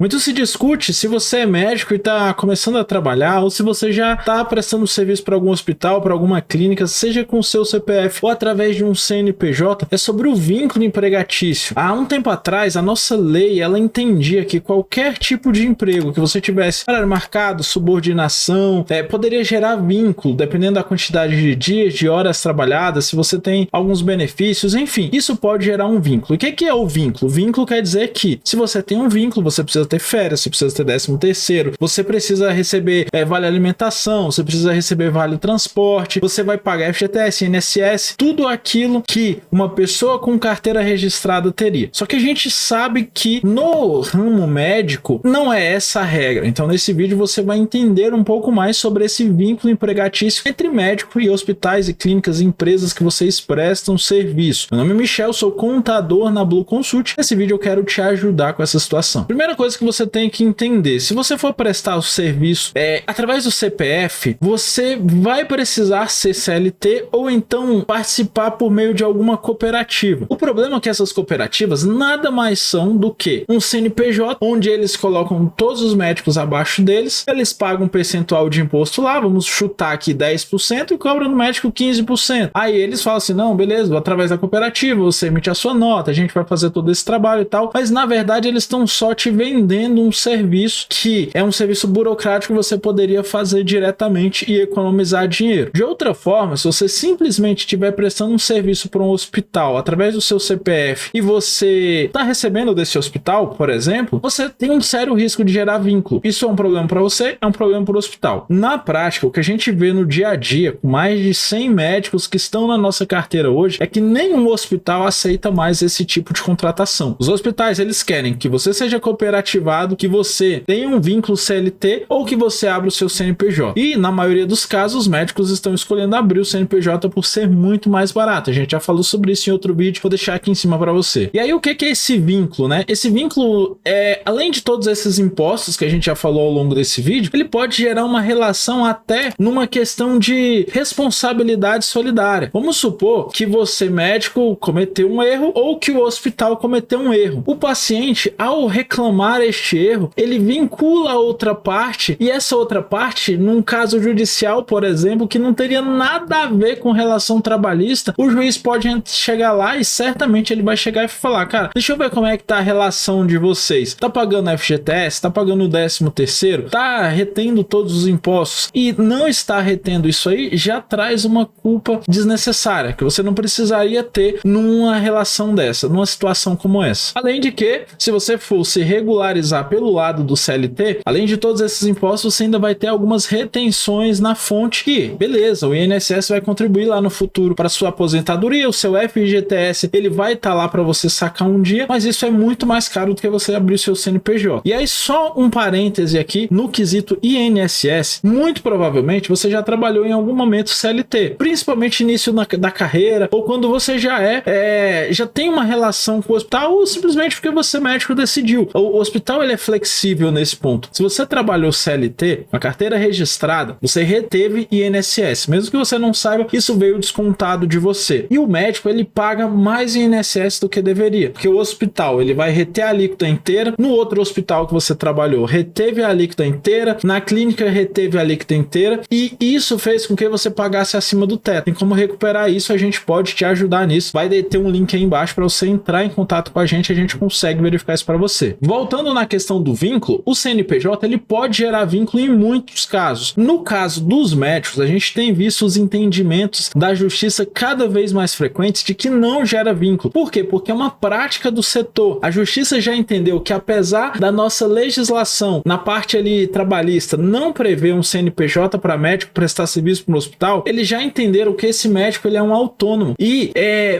Muito se discute se você é médico e está começando a trabalhar ou se você já está prestando serviço para algum hospital, para alguma clínica, seja com o seu CPF ou através de um CNPJ, é sobre o vínculo empregatício. Há um tempo atrás, a nossa lei, ela entendia que qualquer tipo de emprego que você tivesse horário marcado, subordinação, poderia gerar vínculo, dependendo da quantidade de dias, de horas trabalhadas, se você tem alguns benefícios, enfim, isso pode gerar um vínculo. E o que é o vínculo? Vínculo quer dizer que, se você tem um vínculo, você precisa ter férias, você precisa ter 13º, você precisa receber vale alimentação, você precisa receber vale transporte, você vai pagar FGTS, INSS, tudo aquilo que uma pessoa com carteira registrada teria. Só que a gente sabe que no ramo médico não é essa a regra. Então nesse vídeo você vai entender um pouco mais sobre esse vínculo empregatício entre médico e hospitais e clínicas e empresas que vocês prestam serviço. Meu nome é Michel, sou contador na Blue Consult. Nesse vídeo eu quero te ajudar com essa situação. Primeira coisa que você tem que entender, se você for prestar o serviço através do CPF, você vai precisar ser CLT ou então participar por meio de alguma cooperativa. O problema é que essas cooperativas nada mais são do que um CNPJ, onde eles colocam todos os médicos abaixo deles, eles pagam um percentual de imposto lá, vamos chutar aqui 10% e cobram no médico 15%. Aí eles falam assim, não, beleza, através da cooperativa, você emite a sua nota, a gente vai fazer todo esse trabalho e tal, mas na verdade eles estão só te vendendo um serviço que é um serviço burocrático que você poderia fazer diretamente e economizar dinheiro. De outra forma, se você simplesmente estiver prestando um serviço para um hospital através do seu CPF e você está recebendo desse hospital, por exemplo, você tem um sério risco de gerar vínculo. Isso é um problema para você, é um problema para o hospital. Na prática, o que a gente vê no dia a dia, com mais de 100 médicos que estão na nossa carteira hoje, é que nenhum hospital aceita mais esse tipo de contratação. Os hospitais, eles querem que você seja cooperativado, que você tenha um vínculo CLT ou que você abra o seu CNPJ. E, na maioria dos casos, os médicos estão escolhendo abrir o CNPJ por ser muito mais barato. A gente já falou sobre isso em outro vídeo, vou deixar aqui em cima para você. E aí, o que é esse vínculo, né? Esse vínculo, além de todos esses impostos que a gente já falou ao longo desse vídeo, ele pode gerar uma relação até numa questão de responsabilidade solidária. Vamos supor que você, médico, cometeu um erro ou que o hospital cometeu um erro. O paciente, ao reclamar este erro, ele vincula a outra parte e essa outra parte, num caso judicial, por exemplo, que não teria nada a ver com relação trabalhista, o juiz pode chegar lá e certamente ele vai chegar e falar, cara, deixa eu ver como é que tá a relação de vocês. Tá pagando FGTS? Tá pagando o 13º? Tá retendo todos os impostos? E não está retendo isso aí já traz uma culpa desnecessária, que você não precisaria ter numa relação dessa, numa situação como essa. Além de que, se você for se regularizar pelo lado do CLT, além de todos esses impostos, você ainda vai ter algumas retenções na fonte que, beleza, o INSS vai contribuir lá no futuro para sua aposentadoria, o seu FGTS, ele vai estar lá para você sacar um dia, mas isso é muito mais caro do que você abrir o seu CNPJ. E aí, só um parêntese aqui, no quesito INSS, muito provavelmente você já trabalhou em algum momento CLT, principalmente início da carreira, ou quando você já tem uma relação com o hospital, ou simplesmente porque você médico decidiu. O hospital, ele é flexível nesse ponto. Se você trabalhou CLT, uma carteira registrada, você reteve INSS, mesmo que você não saiba, isso veio descontado de você. E o médico, ele paga mais INSS do que deveria, porque o hospital, ele vai reter a alíquota inteira, no outro hospital que você trabalhou, reteve a alíquota inteira, na clínica reteve a alíquota inteira, e isso fez com que você pagasse acima do teto. Tem como recuperar isso, a gente pode te ajudar nisso. Vai ter um link aí embaixo para você entrar em contato com a gente consegue verificar isso para você. Voltando na questão do vínculo, o CNPJ, ele pode gerar vínculo em muitos casos. No caso dos médicos, a gente tem visto os entendimentos da justiça cada vez mais frequentes de que não gera vínculo. Por quê? Porque é uma prática do setor. A justiça já entendeu que, apesar da nossa legislação na parte ali trabalhista não prever um CNPJ para médico prestar serviço para o hospital, eles já entenderam que esse médico, ele é um autônomo. E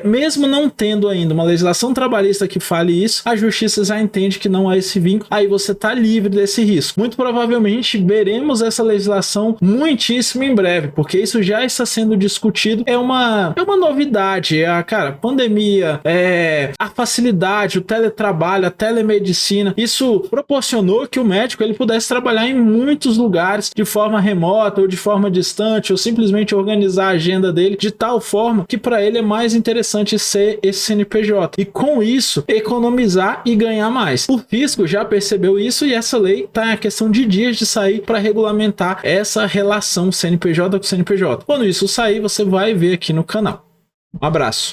mesmo não tendo ainda uma legislação trabalhista que fale isso, a justiça já entende que não há esse vínculo, aí você está livre desse risco. Muito provavelmente veremos essa legislação muitíssimo em breve, porque isso já está sendo discutido, é uma novidade, cara, pandemia, a facilidade, o teletrabalho, a telemedicina, isso proporcionou que o médico ele pudesse trabalhar em muitos lugares de forma remota ou de forma distante, ou simplesmente organizar a agenda dele de tal forma que para ele é mais interessante ser esse CNPJ, e com isso economizar e ganhar mais. O fisco já percebeu isso e essa lei está em questão de dias de sair para regulamentar essa relação CNPJ com CNPJ. Quando isso sair, você vai ver aqui no canal. Um abraço.